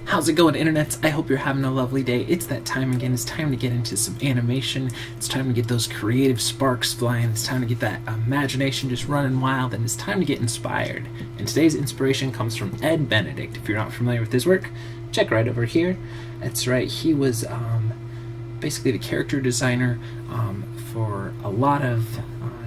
How's it going, internets? I hope you're having a lovely day. It's that time again. It's time to get into some animation. It's time to get those creative sparks flying. It's time to get that imagination just running wild, and it's time to get inspired. And today's inspiration comes from Ed Benedict. If you're not familiar with his work, check right over here. That's right, he was basically the character designer for a lot of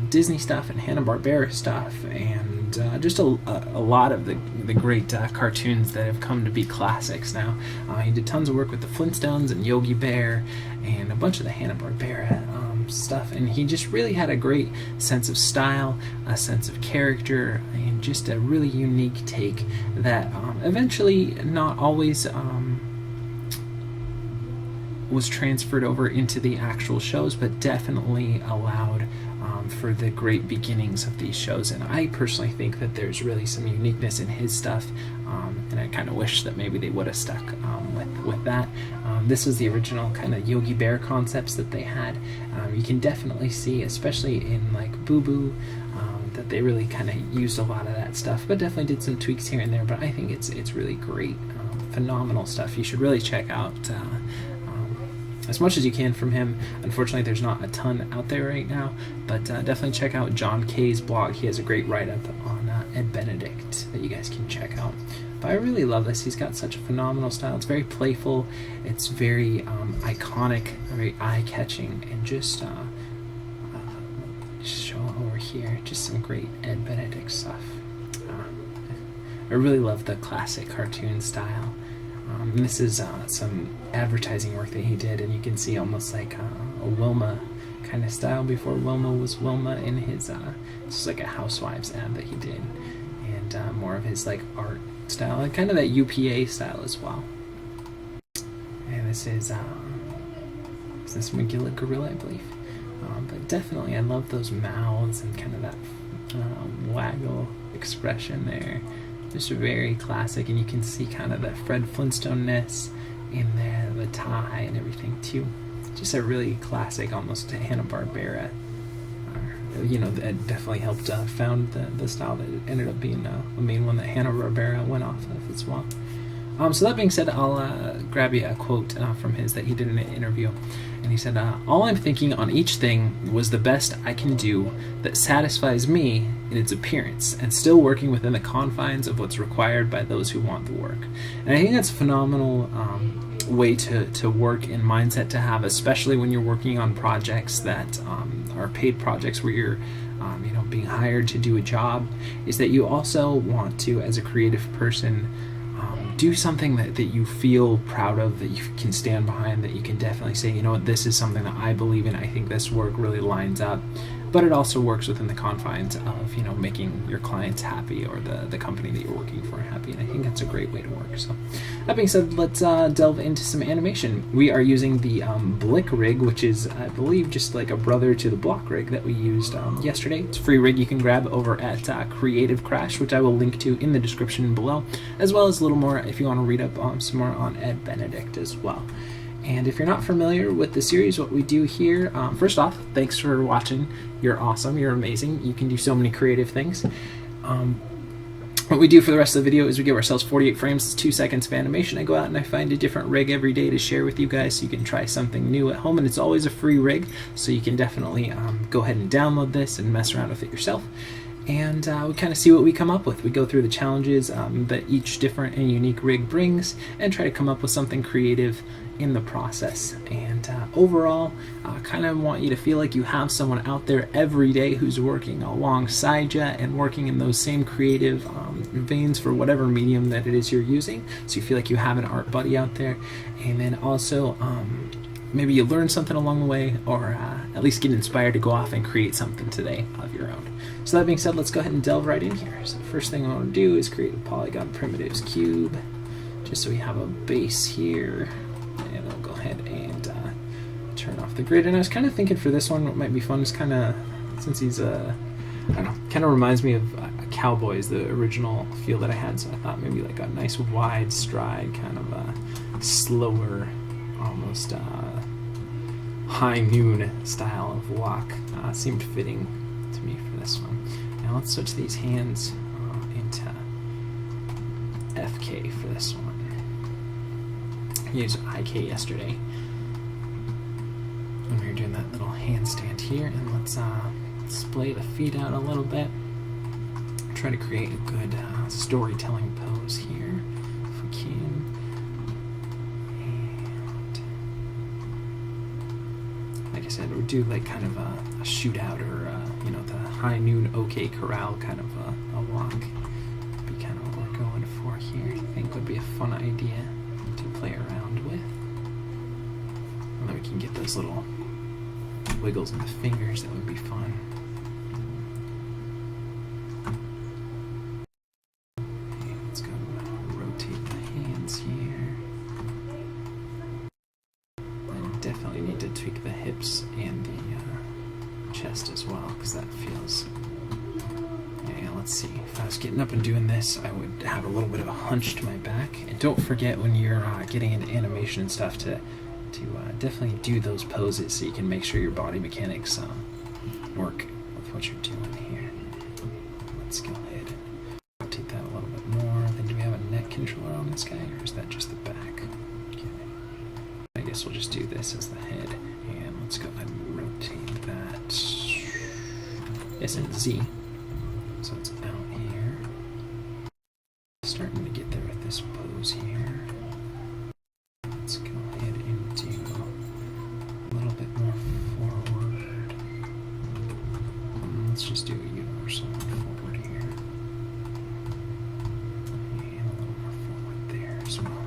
Disney stuff and Hanna-Barbera stuff, and just a lot of the great cartoons that have come to be classics now. He did tons of work with the Flintstones and Yogi Bear and a bunch of the Hanna-Barbera stuff, and he just really had a great sense of style, a sense of character, and just a really unique take that eventually not always was transferred over into the actual shows, but definitely allowed for the great beginnings of these shows. And I personally think that there's really some uniqueness in his stuff, and I kind of wish that maybe they would have stuck with that. This was the original kind of Yogi Bear concepts that they had. You can definitely see, especially in like Boo Boo, that they really kind of used a lot of that stuff, but definitely did some tweaks here and there. But I think it's really great, phenomenal stuff. You should really check out as much as you can from him. Unfortunately, there's not a ton out there right now, but definitely check out John K's blog. He has a great write-up on Ed Benedict that you guys can check out. But I really love this. He's got such a phenomenal style. It's very playful. It's very iconic, very eye-catching, and just show over here, just some great Ed Benedict stuff. I really love the classic cartoon style. This is some advertising work that he did, and you can see almost like a Wilma kind of style before Wilma was Wilma in his, just like a Housewives ad that he did, and more of his like art style, and kind of that UPA style as well. And this is Magilla Gorilla, I believe. But definitely, I love those mouths and kind of that waggle expression there. Just very classic, and you can see kind of that Fred Flintstone-ness in there, the tie and everything too. Just a really classic, almost Hanna-Barbera. You know, that definitely helped found the style that ended up being the main one that Hanna-Barbera went off of as well. So that being said, I'll grab you a quote from his that he did in an interview. And he said, "All I'm thinking on each thing was the best I can do that satisfies me in its appearance, and still working within the confines of what's required by those who want the work." And I think that's a phenomenal way to work and mindset to have, especially when you're working on projects that are paid projects where you're being hired to do a job, is that you also want to, as a creative person, do something that you feel proud of, that you can stand behind, that you can definitely say, you know what, this is something that I believe in. I think this work really lines up, but it also works within the confines of making your clients happy, or the company that you're working for happy. And I think that's a great way to work. So that being said, let's delve into some animation. We are using the Blik rig, which is, I believe, just like a brother to the block rig that we used yesterday. It's a free rig you can grab over at Creative Crash, which I will link to in the description below, as well as a little more if you want to read up some more on Ed Benedict as well. And if you're not familiar with the series, what we do here, first off, thanks for watching. You're awesome. You're amazing. You can do so many creative things. What we do for the rest of the video is we give ourselves 48 frames, it's 2 seconds of animation. I go out and I find a different rig every day to share with you guys, so you can try something new at home. And it's always a free rig, so you can definitely go ahead and download this and mess around with it yourself. And we kind of see what we come up with. We go through the challenges that each different and unique rig brings, and try to come up with something creative in the process. And overall, kind of want you to feel like you have someone out there every day who's working alongside you and working in those same creative veins for whatever medium that it is you're using, so you feel like you have an art buddy out there. And then also maybe you learn something along the way, or at least get inspired to go off and create something today of your own. So that being said, let's go ahead and delve right in here. So the first thing I want to do is create a polygon primitives cube, just so we have a base here. And I'll go ahead and turn off the grid. And I was kind of thinking for this one, what might be fun is kind of, since he's I don't know, kind of reminds me of Cowboys, the original feel that I had. So I thought maybe like a nice wide stride, kind of a slower, almost high noon style of walk seemed fitting to me for this one. Now let's switch these hands into FK for this one. I used IK yesterday when we were doing that little handstand here, and let's splay the feet out a little bit. Try to create a good storytelling pose here if we can. And like I said, we'll do like kind of a shootout, or you know, the high noon OK corral kind of a walk. Be kind of what we're going for here. I think would be a fun idea to play around with. And then we can get those little wiggles in the fingers. That would be fun. Okay, let's go rotate the hands here. I definitely need to tweak the hips and the chest as well, because that feels... Yeah, let's see. If I was getting up and doing this, I would have a little bit of a hunch to my back. And don't forget, when you're getting into animation and stuff, to definitely do those poses so you can make sure your body mechanics work with what you're doing here. Let's go ahead and rotate that a little bit more. Then do we have a neck controller on this guy, or is that just the back? Okay. I guess we'll just do this as the head. And let's go ahead and rotate that. S and Z. So it's out here. Starting to get there with this pose here. Let's go ahead and do a little bit more forward. Let's just do a universal forward here. And a little more forward there as well.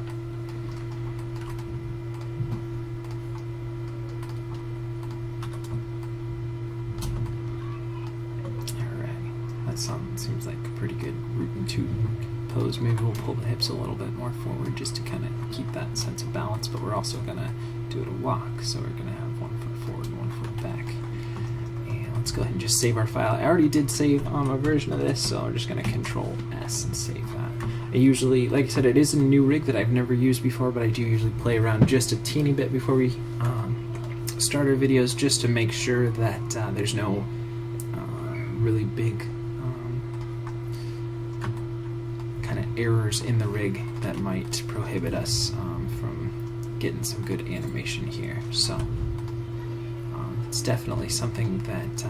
That seems like a pretty good root and toot pose. Maybe we'll pull the hips a little bit more forward just to kind of keep that sense of balance, but we're also going to do it a walk, so we're going to have 1 foot forward and 1 foot back. And let's go ahead and just save our file. I already did save a version of this, so I'm just going to Control S and save that. I usually, like I said, it is a new rig that I've never used before, but I do usually play around just a teeny bit before we start our videos, just to make sure that there's no really big errors in the rig that might prohibit us from getting some good animation here. So it's definitely something that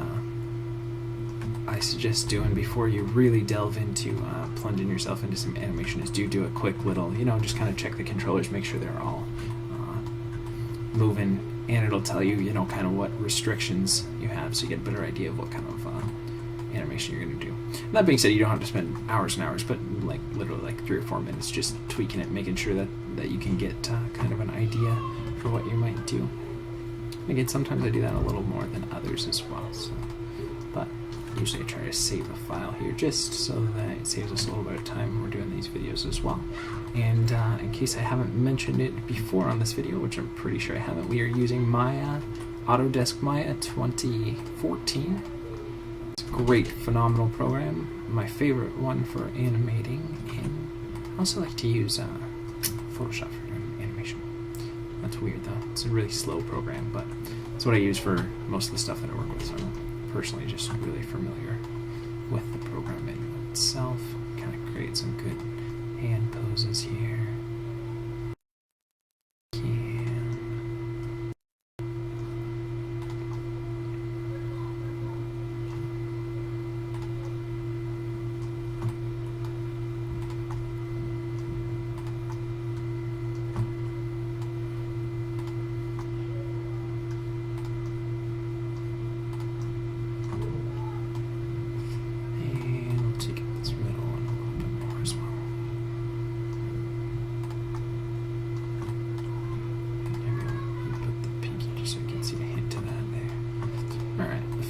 I suggest doing before you really delve into plunging yourself into some animation. Is do a quick little, you know, just kind of check the controllers, make sure they're all moving, and it'll tell you, you know, kind of what restrictions you have, so you get a better idea of what kind of animation you're going to do. And that being said, you don't have to spend hours and hours, but like literally like 3 or 4 minutes just tweaking it, making sure that you can get kind of an idea for what you might do. Again, sometimes I do that a little more than others as well. So, but usually I try to save a file here just so that it saves us a little bit of time when we're doing these videos as well. And in case I haven't mentioned it before on this video, which I'm pretty sure I haven't, we are using Maya, Autodesk Maya 2014. Great, phenomenal program. My favorite one for animating, and I also like to use Photoshop for doing animation. That's weird though. It's a really slow program, but it's what I use for most of the stuff that I work with, so I'm personally just really familiar with the program in itself. Kind of create some good hand poses here.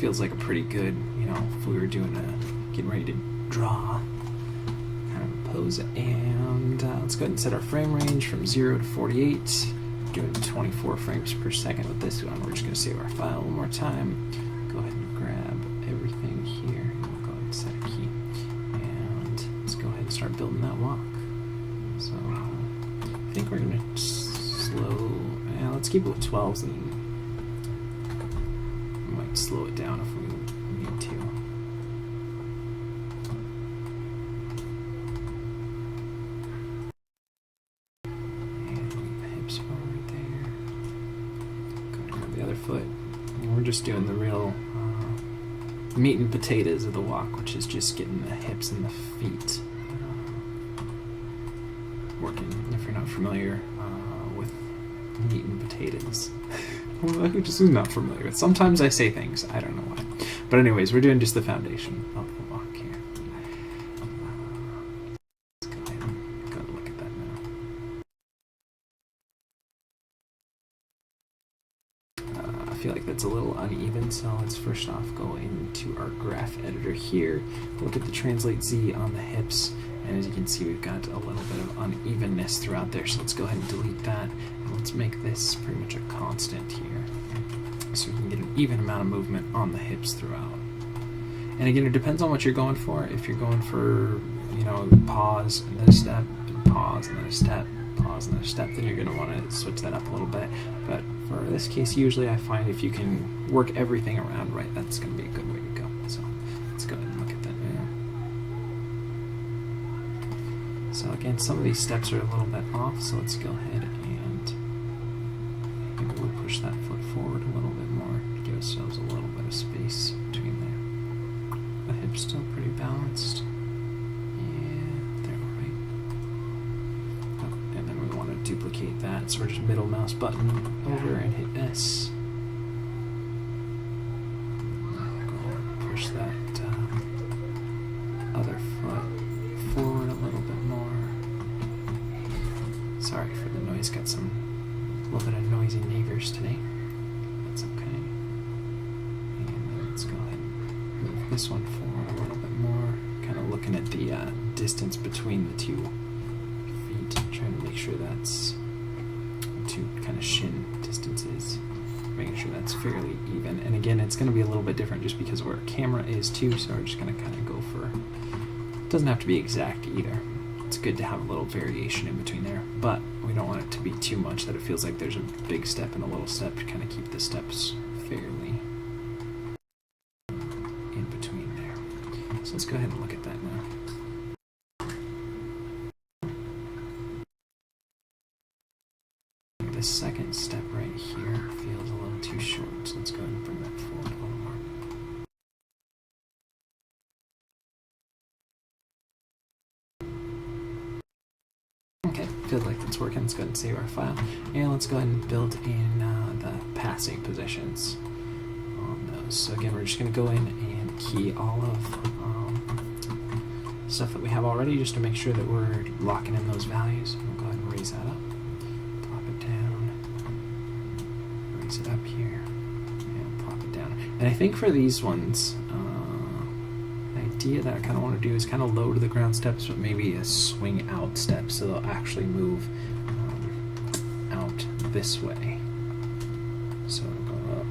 Feels like a pretty good, you know, if we were doing getting ready to draw kind of a pose. And let's go ahead and set our frame range from 0 to 48, doing 24 frames per second with this one. We're just going to save our file one more time. Go ahead and grab everything here, and we'll go ahead and set a key, and let's go ahead and start building that walk. So I think we're going to slow, let's keep it with 12s, and slow it down if we need to. And the hips foot. And we're just doing the real meat and potatoes of the walk, which is just getting the hips and the feet working. If you're not familiar with meat and potatoes, who just is not familiar with. Sometimes I say things, I don't know why. But anyways, we're doing just the foundation of the walk here. Let's go ahead and go look at that now. I feel like that's a little uneven, so let's first off go into our graph editor here, look at the translate Z on the hips, and as you can see we've got a little bit of unevenness throughout there, so let's go ahead and delete that, and let's make this pretty much a constant here, so we can get an even amount of movement on the hips throughout. And again, it depends on what you're going for. If you're going for, you know, pause and then a step, pause and then a step, pause and then a step, then you're going to want to switch that up a little bit. But for this case, usually I find if you can work everything around right, that's going to be a good way to go. So let's go ahead and look at that now. So again, some of these steps are a little bit off, so let's go ahead and maybe we'll push that foot forward a little bit more to give ourselves a little bit of space between there. The hip's still pretty balanced. Yeah, there, right. Oh, and then we want to duplicate that, so we're just middle mouse button over and hit S. Go push that other foot forward a little bit more. Sorry for the noise, got a little bit of noisy neighbors today. That's okay. And then let's go ahead and move this one forward a little bit more, kind of looking at the distance between the two feet, trying to make sure that's two kind of shin distances, making sure that's fairly even. And again, it's going to be a little bit different just because where our camera is too, so we're just going to kind of go for, it doesn't have to be exact either. It's good to have a little variation in between there, but we don't want it to be too much that it feels like there's a big step and a little step, to kind of keep the steps fairly in between there. So let's go ahead and look at that now. The second step right here feels a little too short, so let's go ahead and bring that forward a little more. Okay, feels like it's working. Let's go ahead and save our file, and let's go ahead and build in the passing positions on those. So again, we're just going to go in and key all of stuff that we have already, just to make sure that we're locking in those values. We'll go ahead and raise that up, plop it down, raise it up here, and plop it down. And I think for these ones, the idea that I kind of want to do is kind of low to the ground steps, but maybe a swing out step, so they'll actually move out this way. So it'll go up.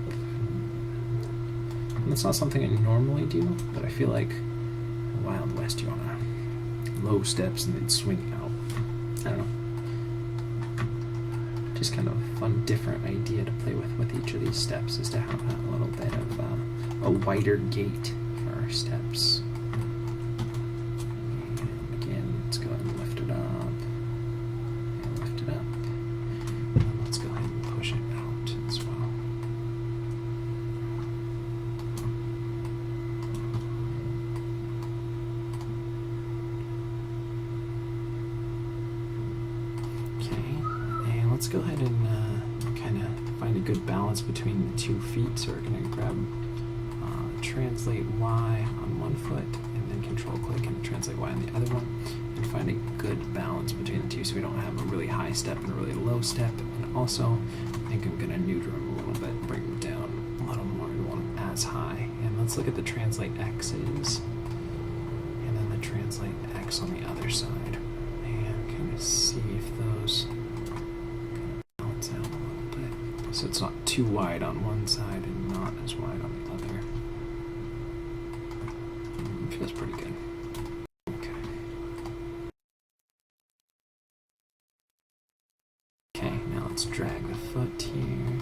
And that's not something I normally do, but I feel like in the Wild West you want to low steps and then swing out. I don't know. Just kind of a fun, different idea to play with each of these steps, is to have a little bit of a wider gate for our steps. And again, let's go ahead and lift it up, and lift it up. And let's go ahead and push it out as well. Let's go ahead and kind of find a good balance between the 2 feet. So we're going to grab translate Y on one foot, and then control click and translate Y on the other one, and find a good balance between the two so we don't have a really high step and a really low step. And also, I think I'm going to neuter them a little bit, bring them down a little more. I don't want them as high. And let's look at the translate X's, and then the translate X on the other side, and kind of see if those out a little bit, so it's not too wide on one side and not as wide on the other. Feels pretty good. Okay. Okay, now let's drag the foot here.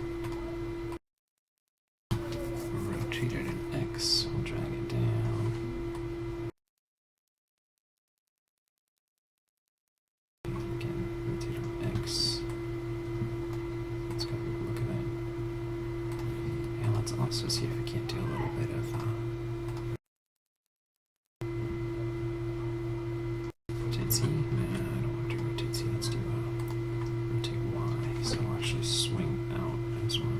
Rotate it in X. We'll drag it down. Again, rotate it in X. Let's go look at that. I'll also see if I can't do a little bit of rotate C. Nah, I don't want to do rotate C. Let's do rotate Y. So I'll actually swing out as well.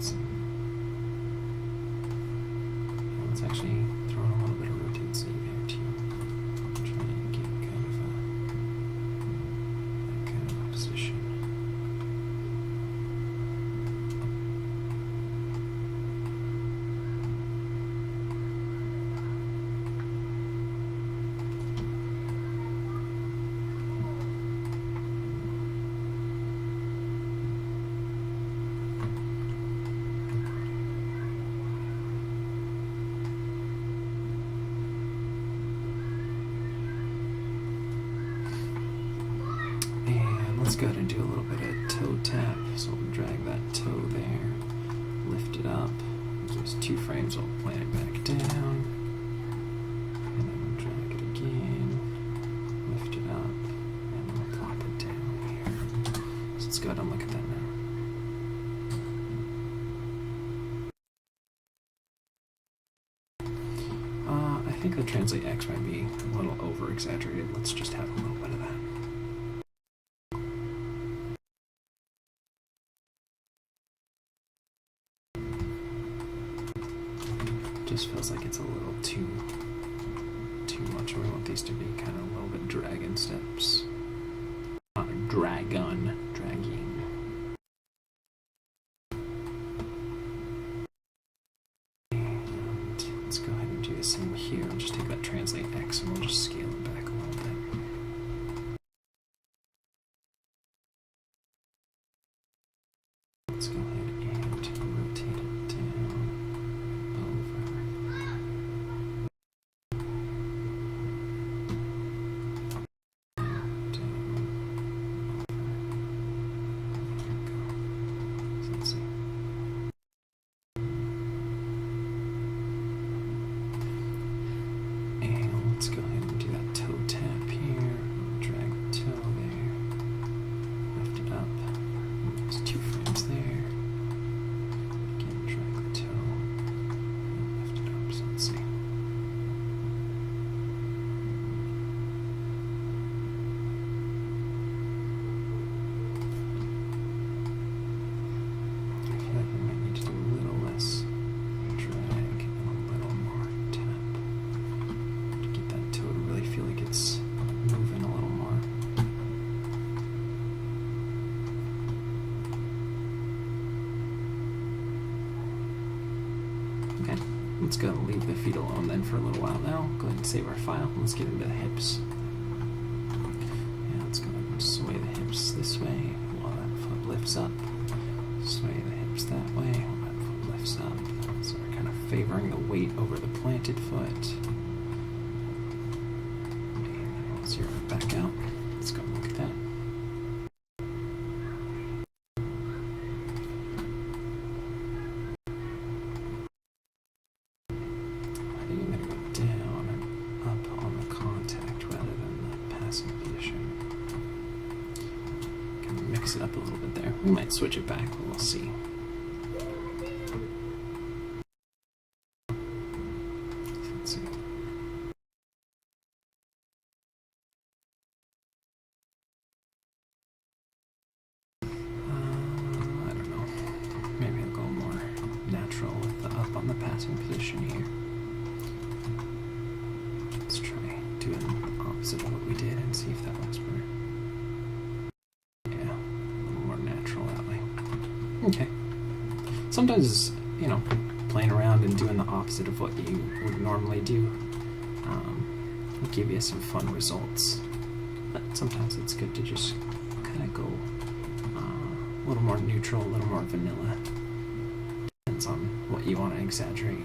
So let's actually throw in a little bit of rotate C there too. Try and get kind of that kind of position. Let's go ahead and do a little bit of toe tap. So we'll drag that toe there, lift it up. There's 2 frames, we'll plant it back down. And then we'll drag it again, lift it up, and we'll plop it down here. So let's go ahead and look at that now. I think the translate X might be a little over exaggerated. Let's just have a little bit of that. Just feels like it's a little too much. We want these to be kind of a little bit dragon steps. Not a dragging. And let's go ahead and do the same here. We'll just take that translate X and we'll just scale it back a little bit. Let's go ahead and rotate it down. Let's go ahead and do that toe tap here. Drag the toe there. Lift it up. There's 2 frames there. Again, drag the toe. And lift it up. So let's see. I feel like we might need to do a little less drag and a little more tap. I feel like it's moving a little more. Okay, let's go and leave the feet alone then for a little while now. Go ahead and save our file. Let's get into the hips. Yeah, let's go ahead and sway the hips this way while that foot lifts up. Sway the hips that way while that foot lifts up. So we're kind of favoring the weight over the planted foot. Zero it back out. Let's go look at that. I think I'm going to go down and up on the contact rather than the passing position. Kind of mix it up a little bit there. We might switch it back, but we'll see. Let's see. Maybe I'll go more natural with the up on the passing position here. Let's try doing the opposite of what we did and see if that works better. Yeah, a little more natural that way. Okay. Sometimes, you know, playing around and doing the opposite of what you would normally do will give you some fun results. But sometimes it's good to just kind of go a little more neutral, a little more vanilla. Depends on what you want to exaggerate.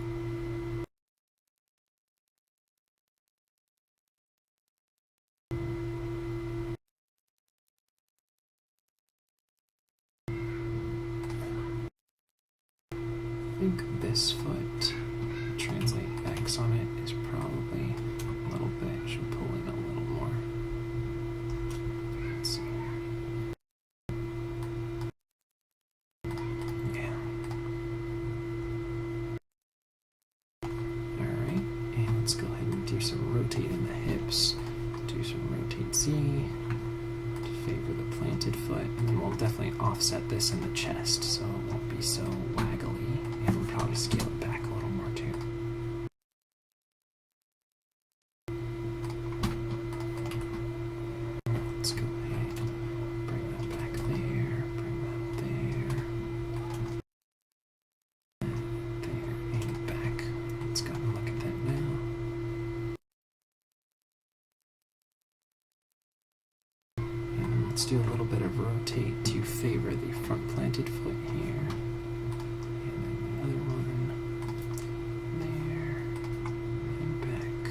I think this foot, translate X on it, is probably a little bit, should pull in a little more. Let's see. some rotate in the hips, do some rotate Z to favor the planted foot, and then we'll definitely offset this in the chest so it won't be so waggly, and we'll probably scale it back a little more too. Let's go ahead, bring that back there, bring that there, and back. Let's go and look at that now. And let's do a little bit of rotate to favor the front planted foot here. And then the other one there, and back,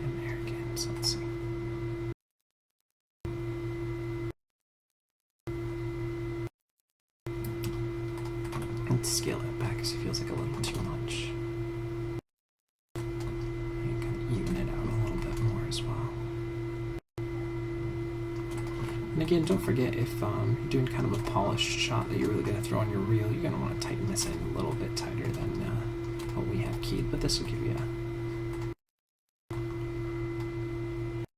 and there again. So let's see. Let's scale it back because it feels like a little too much. And kind of even it out a little bit more as well. And again, don't forget if you're doing kind of a polished shot that you're really going to throw on your reel, you're going to want to tighten this in a little bit tighter than what we have keyed, but this will give you a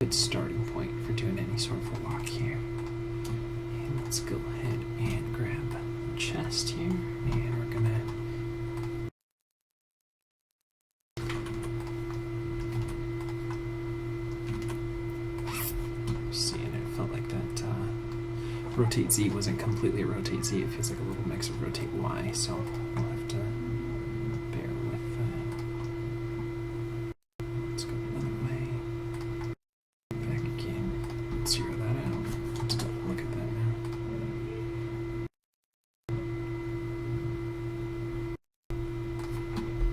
good starting point for doing any sort of a walk here. And let's go ahead and grab the chest here, and we're going to rotate Z wasn't completely rotate Z. It feels like a little mix of rotate Y, so we'll have to bear with that. Let's go another way. Back again. Let's zero that out. Let's go look at that now.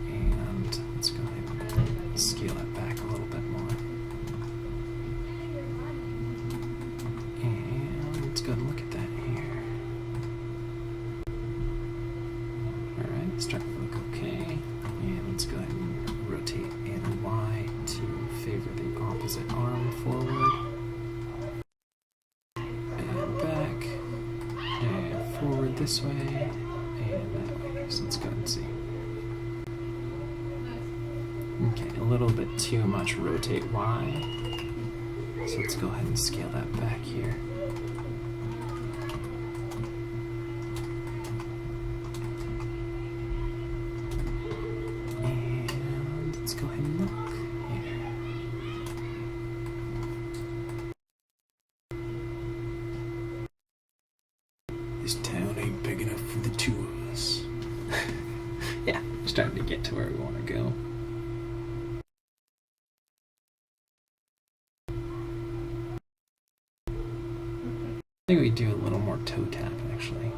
And let's go ahead and scale that back a little bit more. Let's go and look at that here. Alright, it's starting to look okay. And let's go ahead and rotate and Y to favor the opposite arm forward. And back. And forward this way. And that way. So let's go and see. Okay, a little bit too much rotate Y. So let's go ahead and scale that back here. Go ahead and look here. This town ain't big enough for the two of us. Yeah, we're starting to get to where we want to go. I think we do a little more toe tap actually.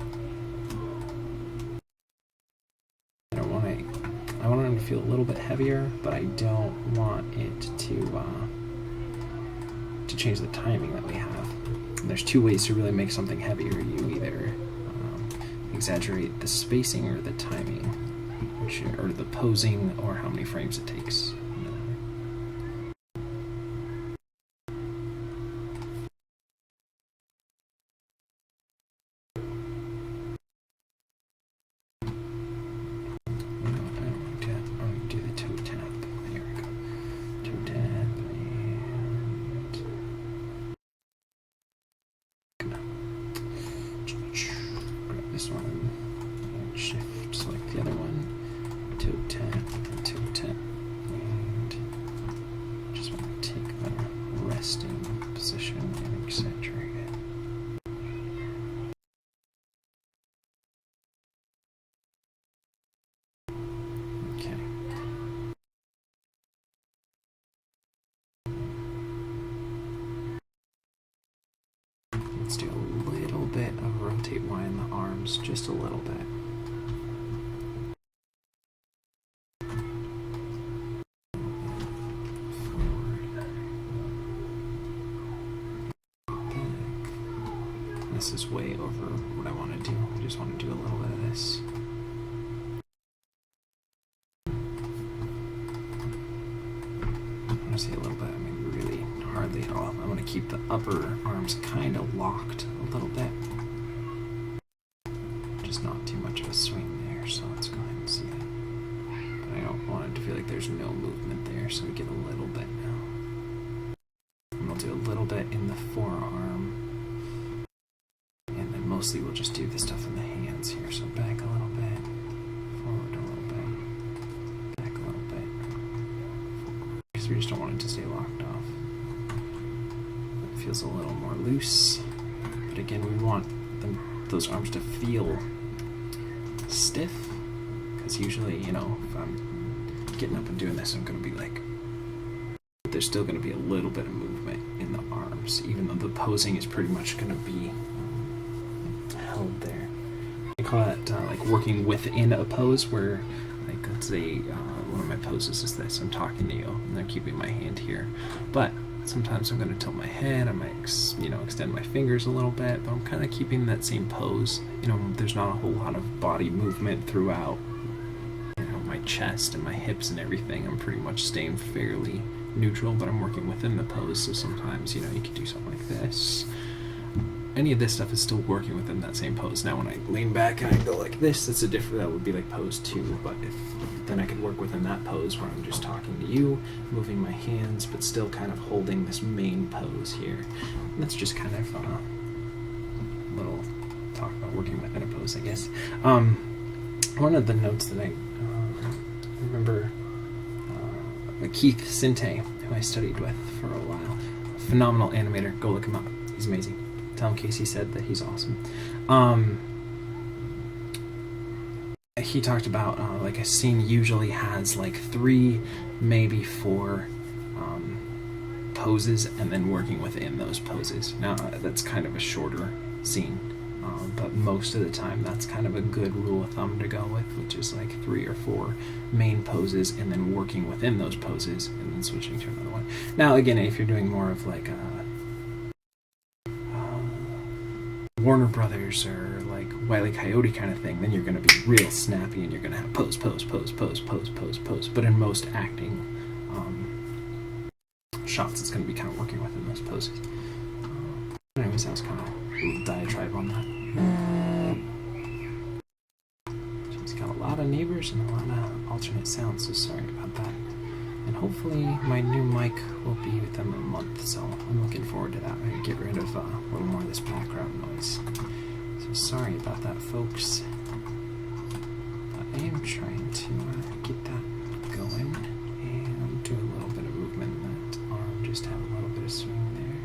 I want them to feel a little bit heavier, but I don't want it to change the timing that we have. And there's two ways to really make something heavier. You either exaggerate the spacing or the timing, or the posing, or how many frames it takes. This one and shift, select the other one, toe tap, and just want to take the resting position and exaggerate it. Okay. Let's do a little bit of rotate Y in the arms, just a little bit. Forward. Back. This is way over what I want to do. I just want to do a little bit of this. I want to say a little bit, I mean really hardly at all. I want to keep the upper arms kind of locked a little bit. Just not too much of a swing there, so let's go ahead and see that. But I don't want it to feel like there's no movement there, so we get a little little bit in the forearm. And then mostly we'll just do the stuff in the hands here. So back a little bit, forward a little bit, back a little bit, forward. Because we just don't want it to stay locked off. It feels a little more loose. But again, we want those arms to feel stiff. Because usually, you know, if I'm getting up and doing this, I'm going to be like, there's still going to be a little bit of movement in the arms, even though the posing is pretty much going to be held there. I call it like working within a pose, where, like, let's say one of my poses is this: I'm talking to you, and I'm keeping my hand here, but sometimes I'm going to tilt my head. I might, you know, extend my fingers a little bit, but I'm kind of keeping that same pose. You know, there's not a whole lot of body movement throughout. You know, my chest and my hips and everything, I'm pretty much staying fairly neutral, but I'm working within the pose. So sometimes, you know, you could do something like this. Any of this stuff is still working within that same pose. Now when I lean back and I go like this, that's a different, that would be like pose 2, but then I could work within that pose where I'm just talking to you, moving my hands, but still kind of holding this main pose here. And that's just kind of a little talk about working within a pose, I guess. One of the notes that I remember, Keith Sinte, who I studied with for a while, phenomenal animator. Go look him up. He's amazing. Tell him Casey said that he's awesome. He talked about like a scene usually has like 3, maybe 4 poses, and then working within those poses. Now that's kind of a shorter scene, but most of the time that's kind of a good rule of thumb to go with, which is like 3 or 4 main poses, and then working within those poses, and then switching to another one. Now again, if you're doing more of like Warner Brothers or like Wile E. Coyote kind of thing, then you're going to be real snappy and you're going to have pose, pose, pose, pose, pose, pose, pose. But in most acting shots, it's going to be kind of working within those poses. Anyways, that was kind of a little diatribe on that. It's got a lot of neighbors and a lot of alternate sounds, so sorry about that. And hopefully my new mic will be with them in a month, so I'm looking forward to that. I'm going to get rid of a little more of this background noise. So sorry about that, folks. But I am trying to get that going and do a little bit of movement in that arm, just have a little bit of swing there.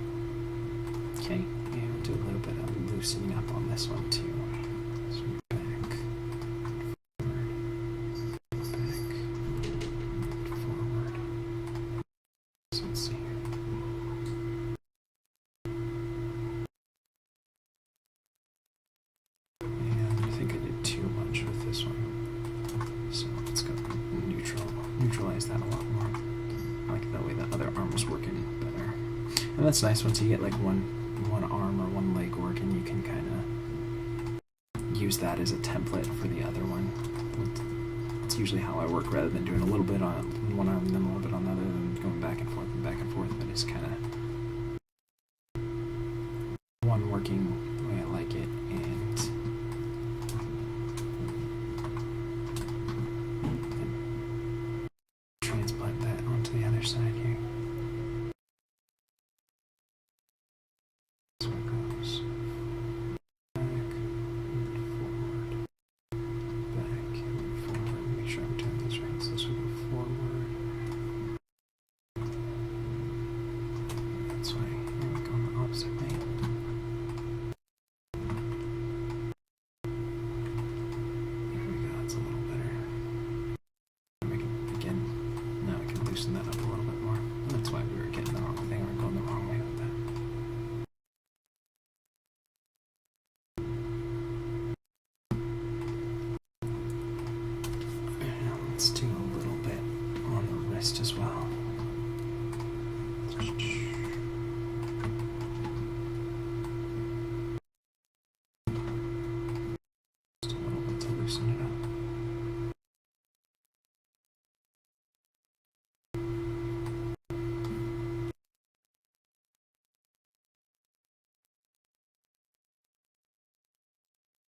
Okay, and we'll do a little bit of loosening up on this one too. Swing back, forward, back, forward. So let's see here. And I think I did too much with this one. So let's go neutralize that a lot more. I like that way the other arm is working better. And that's nice once you get like one arm or one leg working, you can kind of use that as a template for the other one. It's usually how I work, rather than doing a little bit on one arm and then a little bit on the other, and going back and forth, but it's kind of one working the way I like it, and transplant that onto the other side here. So it goes back and forward, back and forward. Make sure I'm doing this right. So this will go forward. That's why here we go on the opposite way. Here we go. That's a little better. Again, now we can loosen that up a little bit more. And that's why we were getting the wrong thing, or going the wrong way with that. Let's do a little bit on the wrist as well. Just a little bit to loosen it up.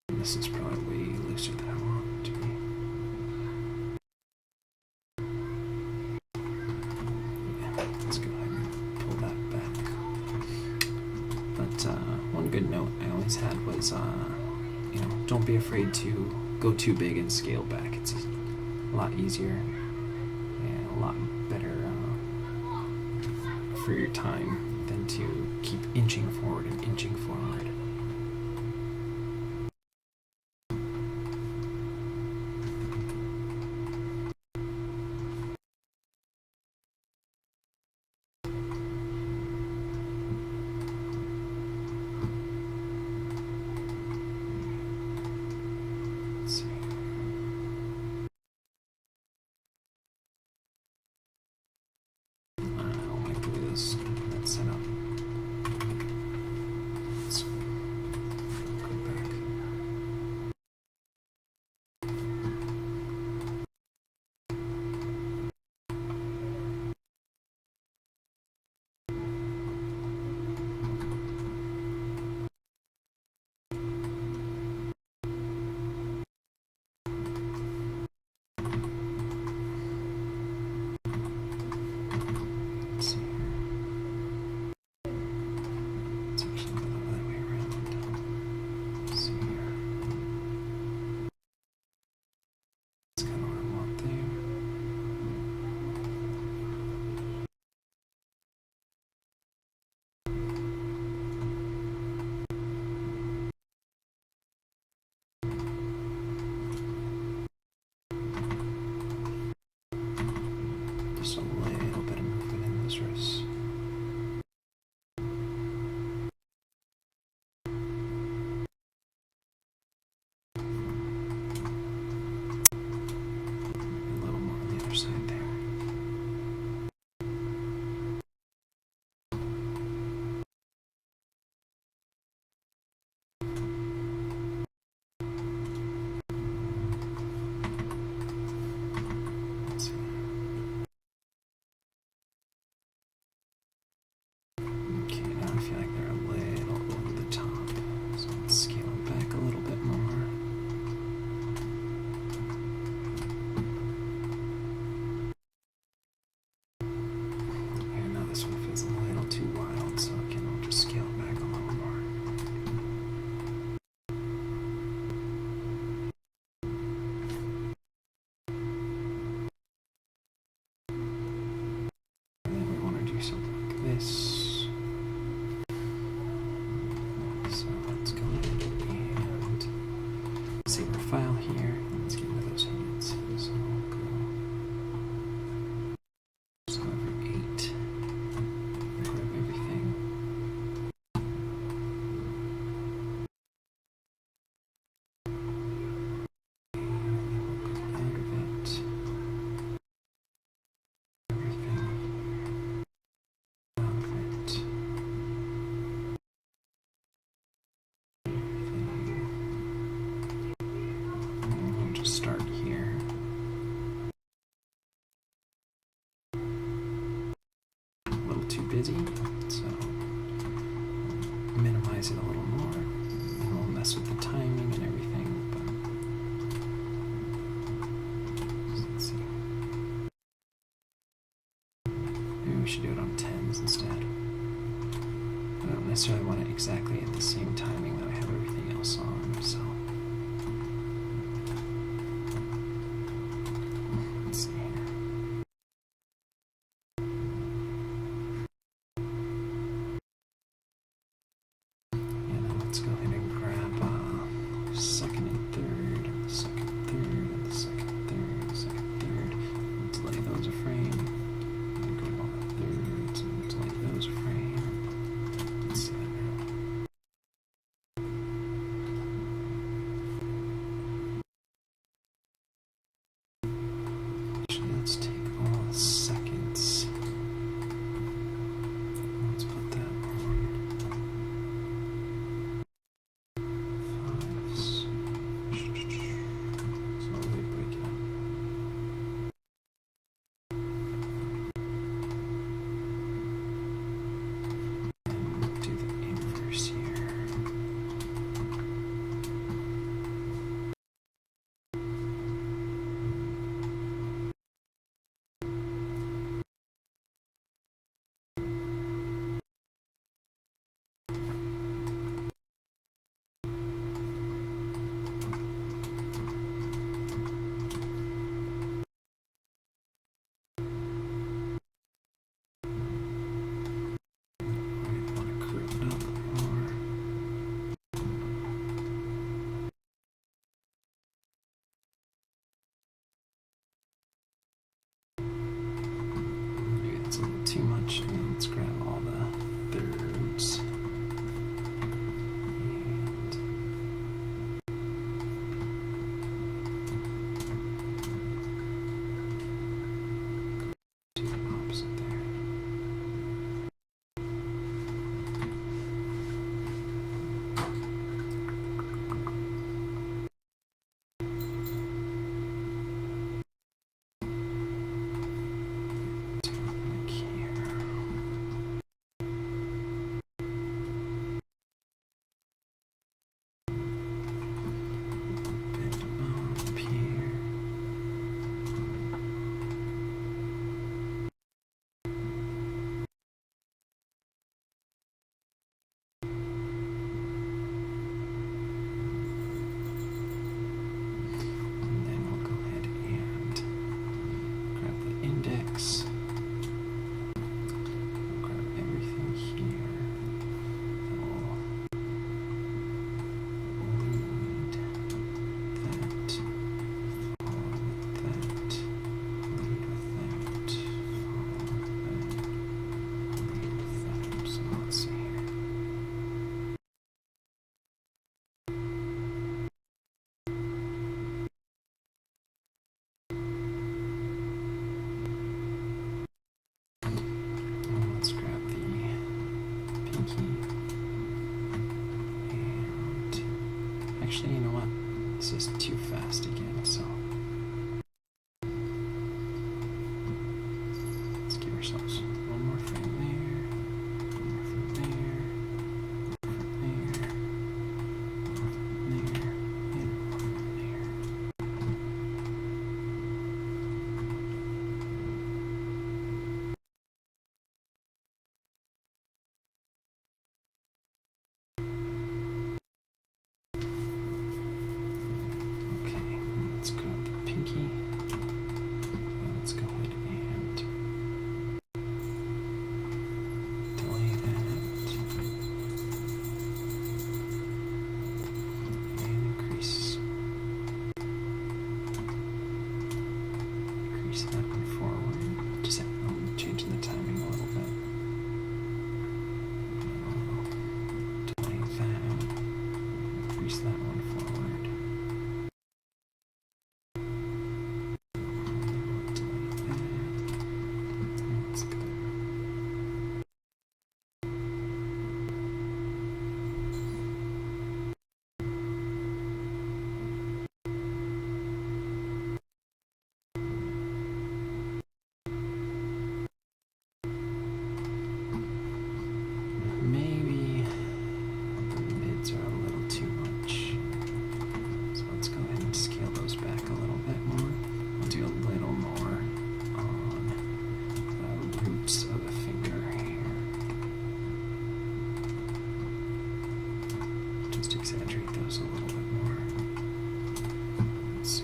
And this is probably way looser than I want it to be. Let's go ahead and pull that back. But one good note I always had was, you know, don't be afraid to go too big and scale back. It's a lot easier and a lot better for your time than to keep inching forward and inching forward. Just a little bit of movement in those wrists. A little more on the other side there. I feel like they're a little over the top, so let's scale it back a little bit more. And now this one feels a little too wild, so again, I'll just scale it back a little more. And then we want to do something like this. So let's go ahead and save our file here. Let's get rid of those hands. So we'll go just go over 8. Grab everything. Out of it. Everything. Out of it. Start here. A little too busy, so minimize it a little more. And we'll mess with the timing and everything, but let's see. Maybe we should do it on 10s instead. I don't necessarily want it exactly at the same timing that I have everything else on, so. Let's go ahead and grab second and third, and the second, third, and the second, third, second, third. Let's lay those a frame. And go on the thirds, and let's lay those a frame. Let's see that now. Let's grab all the thirds. Actually, you know what? This is too fast again, so let's give ourselves one more frame there, one more frame there, one more frame there, one more frame there, and one more frame there. Let's grab the pinky. Let's go ahead and delay that. And increase that one forward. Just changing the timing a little bit. Delay that. Increase that one forward. Exaggerate those a little bit more. Let's see.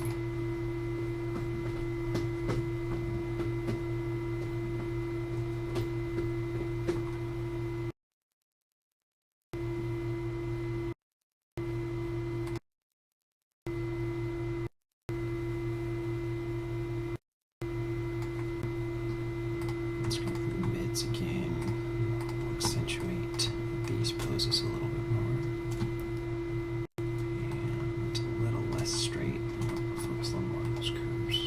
Let's grab the mids again. We'll accentuate these poses a little bit more. Straight. Focus a little more on those curves.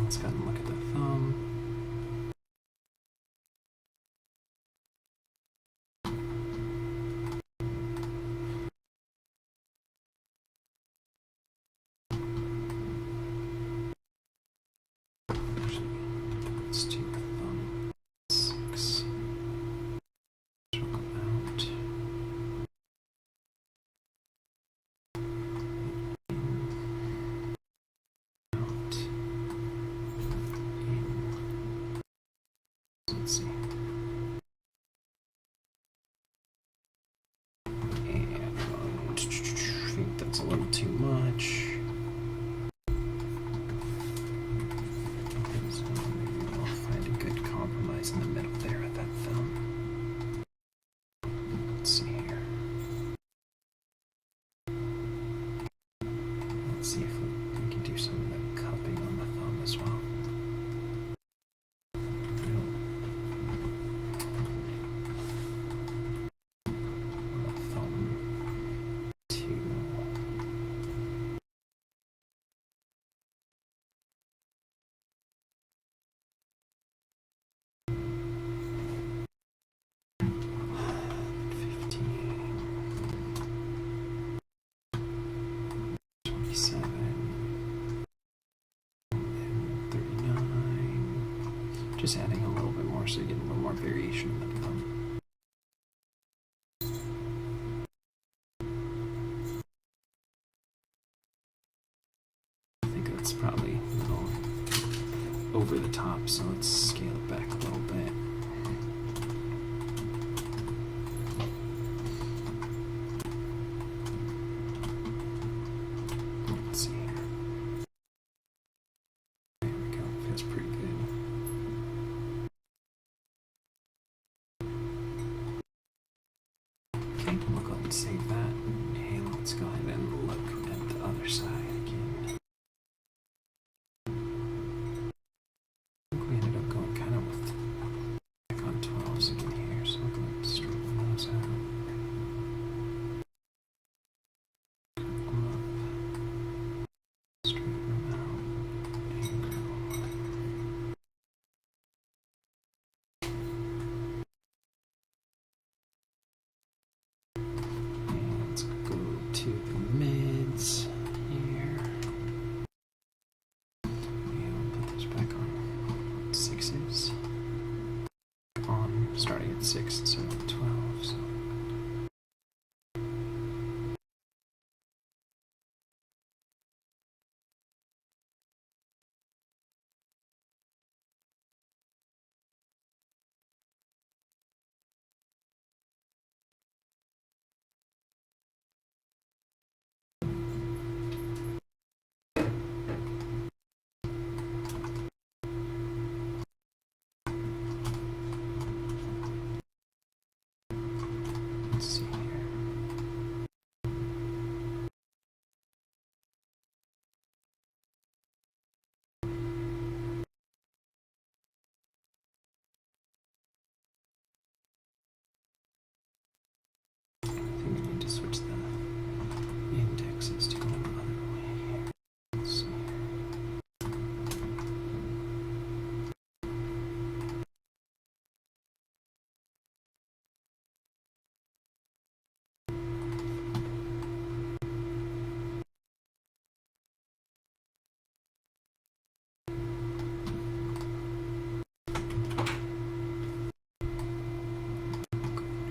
let's go ahead and look at the thumb. Let's do thumb 6. Circle out. Out. In. Let's see. And I think that's a little too much. In the middle there at that thumb. Let's see here. Let's see if we can do some of the cupping on the thumb as well. Thumb 2. Just adding a little bit more so you get a little more variation in the thumb. I think that's probably a little over the top, so let's scale it back a little bit. Let's see here. There we go, feels pretty good. We'll go ahead and save that. Hey, let's go ahead and look at the other side again. I think we ended up going kind of with back on 12s again here, so we'll go ahead and straighten those out. Straighten them out. Let's go to the mids here. And put those back on 6s. On starting at 6 instead of 12. So. Let's see here. I think we need to switch the indexes to go the other way here. Let's see here.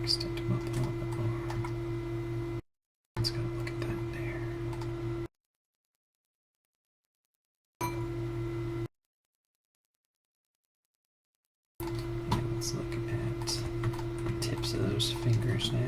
Extend them up a little bit more. Let's go look at that there. And let's look at the tips of those fingers now.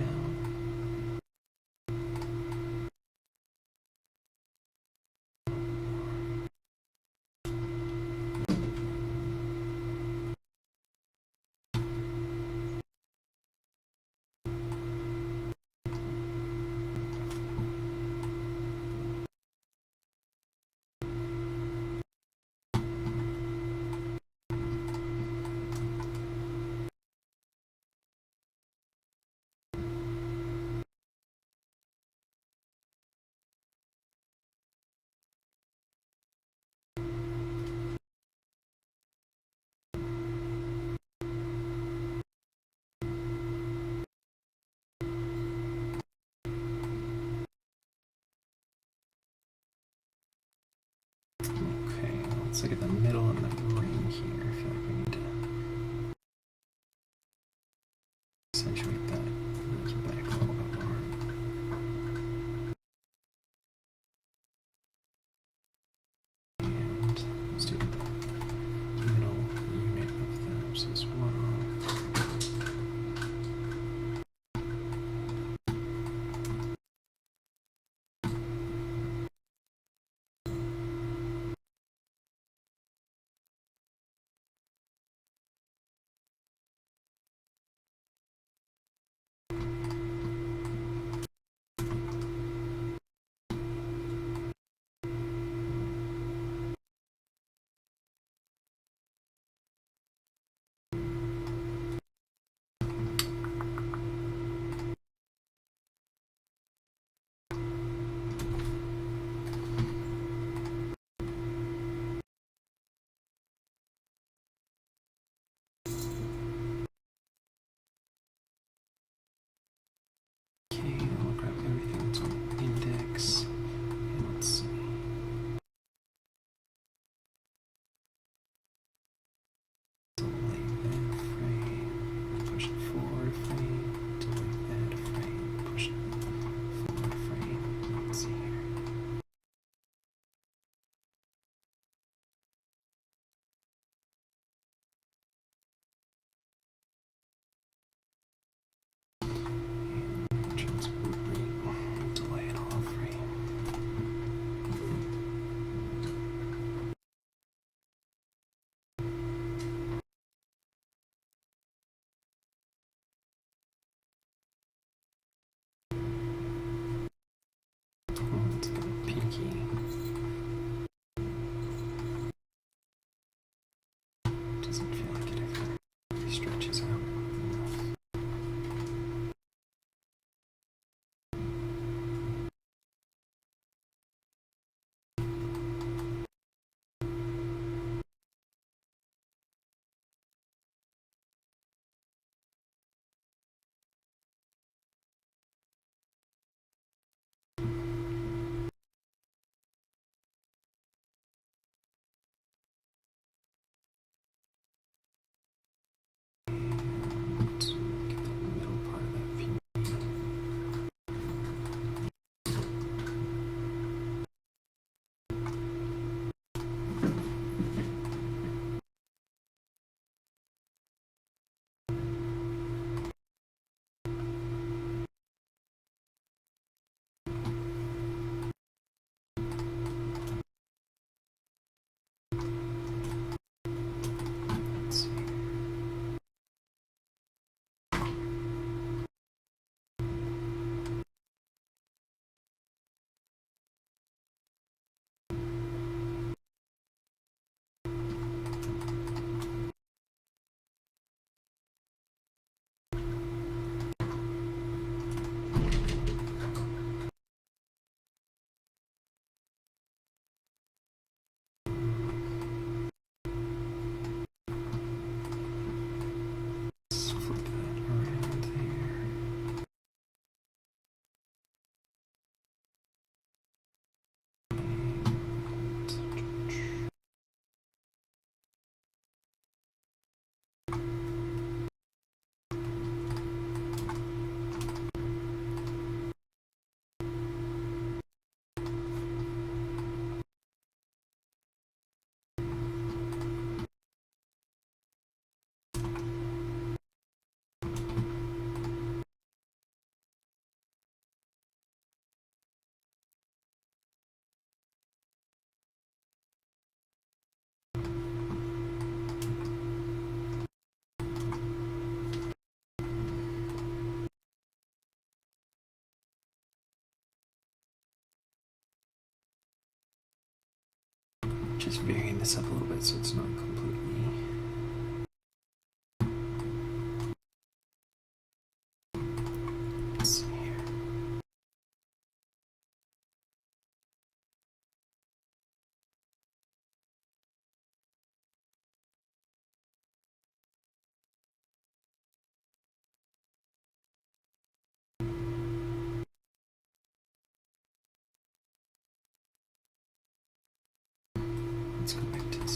Let's look at the middle and the ring here. I feel like we need to accentuate that nose back a little bit more. And let's do the middle unit of those as well. Doesn't feel like it ever stretches out. Just varying this up a little bit so it's not completely. Let's see here. Let's go back to this.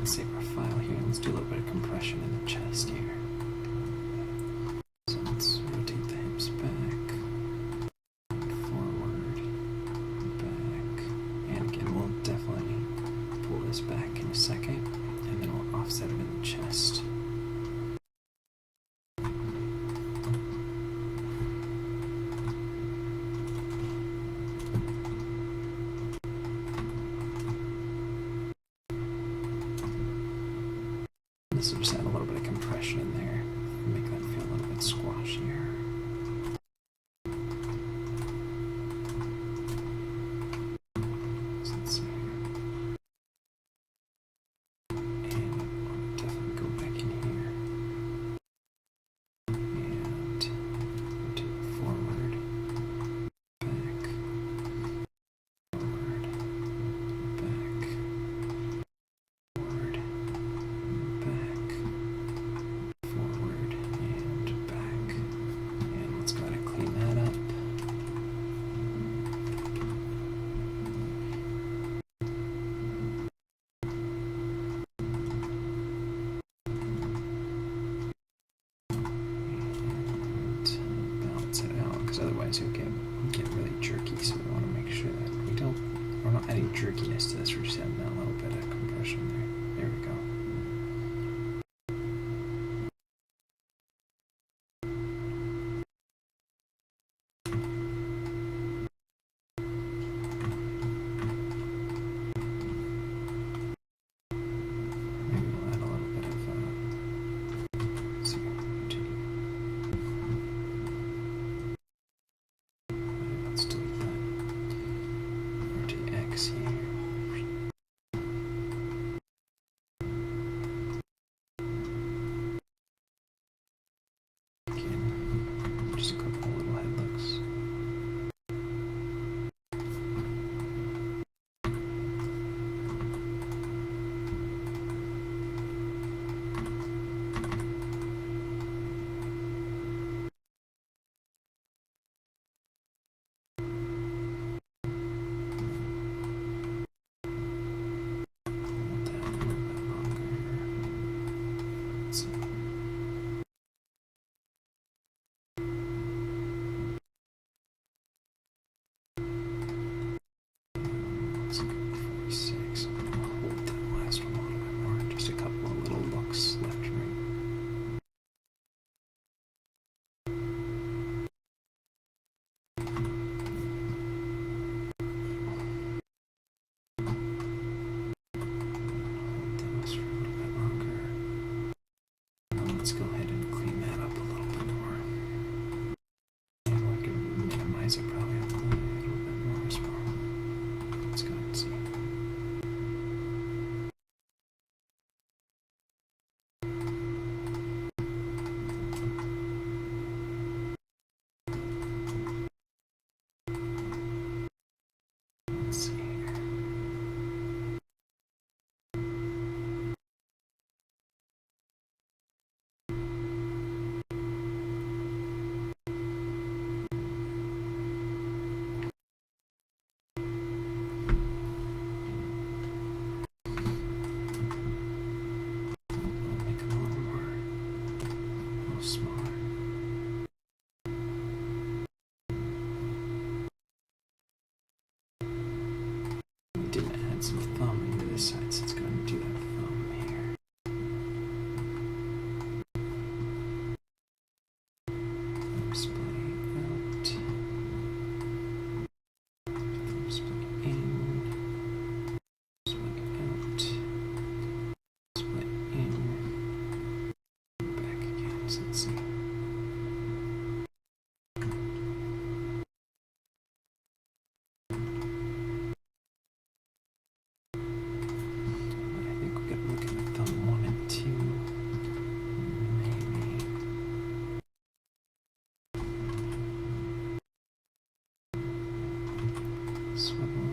let's save our file here and let's do a little bit of compression in the chest here. So let's rotate the hips back, forward, back, and again we'll definitely pull this back in a second, and then we'll offset it in the chest. This will just add a little bit of compression in there, make that feel a little bit squashier. So let's see here. And I'll definitely go back in here. And rotate forward, back, forward, back, forward, back, forward, and back. And let's go ahead and clean that up. And balance it out, because otherwise you'll get really jerky. So we want to make sure that we're not adding jerkiness to this. We're just adding that little bit of compression there. There we go. Maybe we'll add a little bit of, let's see, rotate. Let's delete that. Rotate X here. Again, just a couple of little head looks. Hold that a little bit longer. Let's see. Let's go 46. I'm gonna hold that last one a little bit more. Just a couple of little looks left and right. Hold those for a little bit longer. Now let's go ahead and clean that up a little bit more. And we can minimize it probably a little bit more as well. Let's go ahead and see. Let's see here. We'll make them a little smaller. We didn't add some thumb into this side, so let's go ahead and do that thumb here. Thumb splitting out. Thumb splitting in. Split out. Split in. Back again. So let's see. I think we got to look at the thumb 1 and 2. Maybe. Swivel.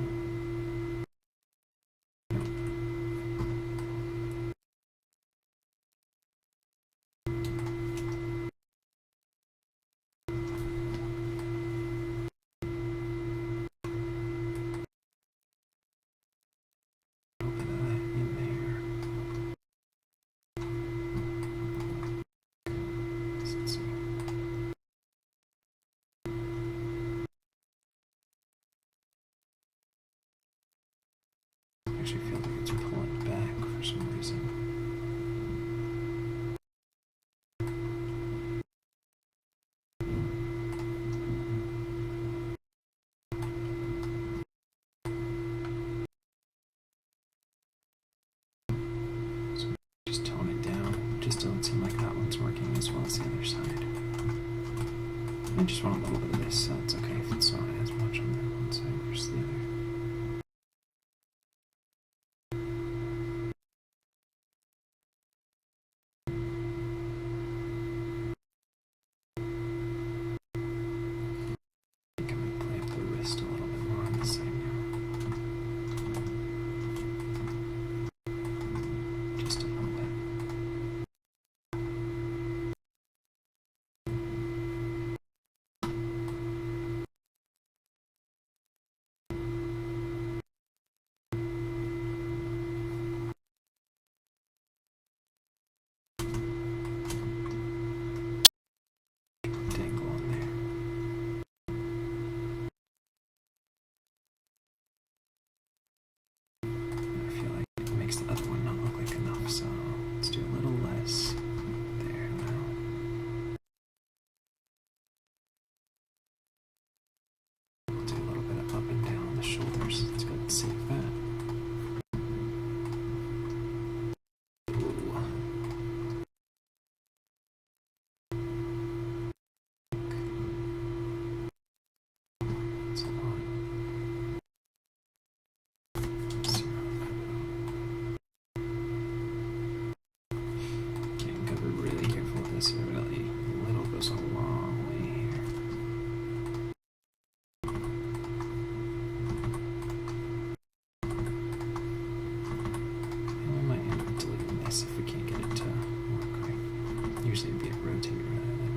A little bit of that in there. actually feel like it's pulling back for some reason. So just tone it down. Just doesn't seem like that one's working as well as the other side. I just want a little bit of this, so it's okay if it's not as much on that one side versus the other. I think I might play up the wrist a little bit more on this side now. Just a little bit. Dangle on there. I feel like it makes the other one not look like enough, so let's do a little less there now. We'll do a little bit of up and down on the shoulders. Let's go and save that. Ooh. That's a lot. Okay, I'm gonna be really careful with this. Really, little goes a long way here. And we might end up deleting this if we can't get it to work right. Usually it'd be a rotate rather than.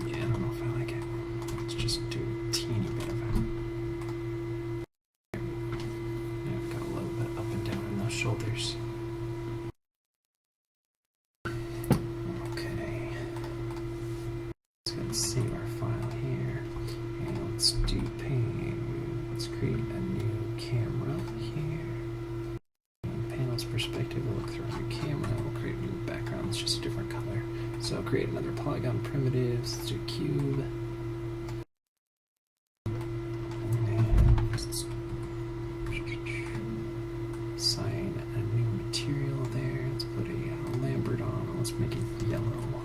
Yeah, I don't know if I like it. Let's just do a teeny bit of it. Yeah, I've got a little bit up and down in those shoulders. Okay. Let's go and save our file here. And let's do paint. Let's create a new camera here. And panels perspective, we'll look through our new camera. We'll create a new background. It's just a different color. So I'll create another polygon primitives. Let's do a cube. And let's assign a new material there. Let's put a Lambert on. Let's make it yellow.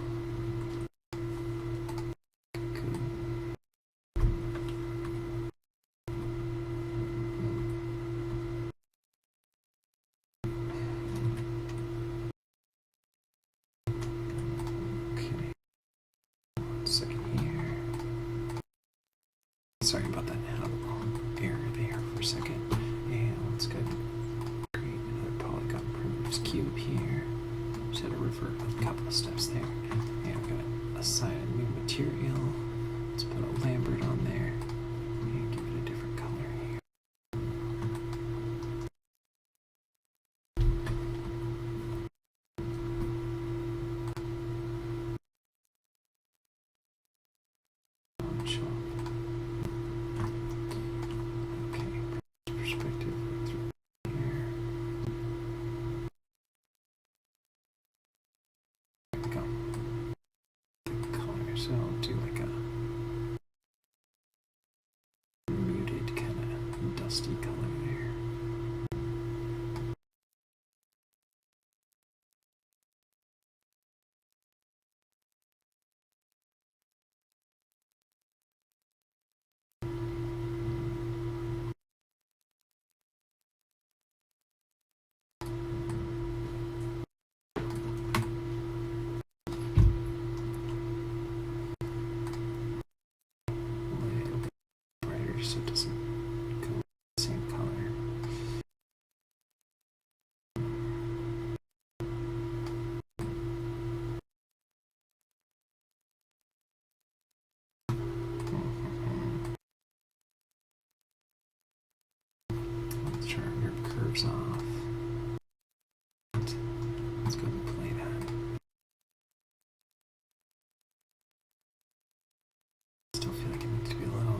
Good. Okay. 1 second here. Sorry about that. I had a little error there for a second. And let's go create another polygon primitives cube here. Just had to revert a couple of steps there. And we're going to assign a new material. Let's put a Lambert on there and give it a different color here. Show up. Okay, perspective through here. There we go. The color, so I'll do like a muted kind of dusty color there. A little bit brighter so it doesn't go the same color. Let's try and rip curves off. Let's go and play that. Still feel like it needs to be a little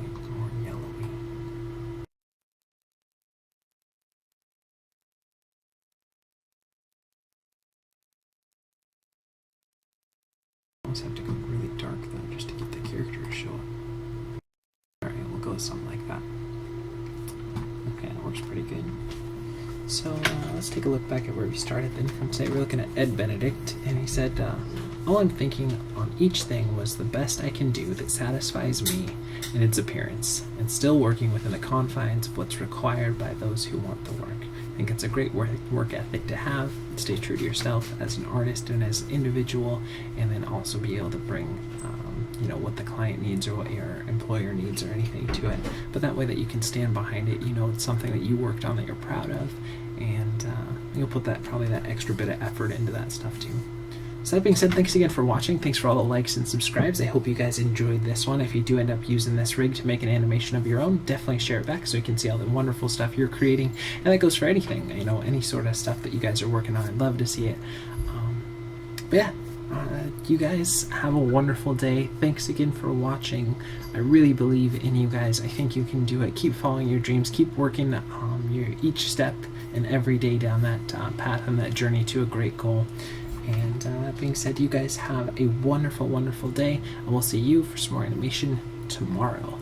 almost have to go really dark though, just to get the character to show up. Alright, we'll go with something like that. Okay, that works pretty good. So let's take a look back at where we started then. From today, we're looking at Ed Benedict, and he said, all I'm thinking on each thing was the best I can do that satisfies me in its appearance, and still working within the confines of what's required by those who want the work. I think it's a great work ethic to have. Stay true to yourself as an artist and as an individual, and then also be able to bring what the client needs or what your employer needs or anything to it, but that way that you can stand behind it. It's something that you worked on that you're proud of, and you'll put probably that extra bit of effort into that stuff too. So that being said, thanks again for watching. Thanks for all the likes and subscribes. I hope you guys enjoyed this one. If you do end up using this rig to make an animation of your own, definitely share it back so you can see all the wonderful stuff you're creating. And that goes for anything, any sort of stuff that you guys are working on. I'd love to see it. But yeah, you guys have a wonderful day. Thanks again for watching. I really believe in you guys. I think you can do it. Keep following your dreams. Keep working each step and every day down that path and that journey to a great goal. And that being said, you guys have a wonderful, wonderful day, and we'll see you for some more animation tomorrow.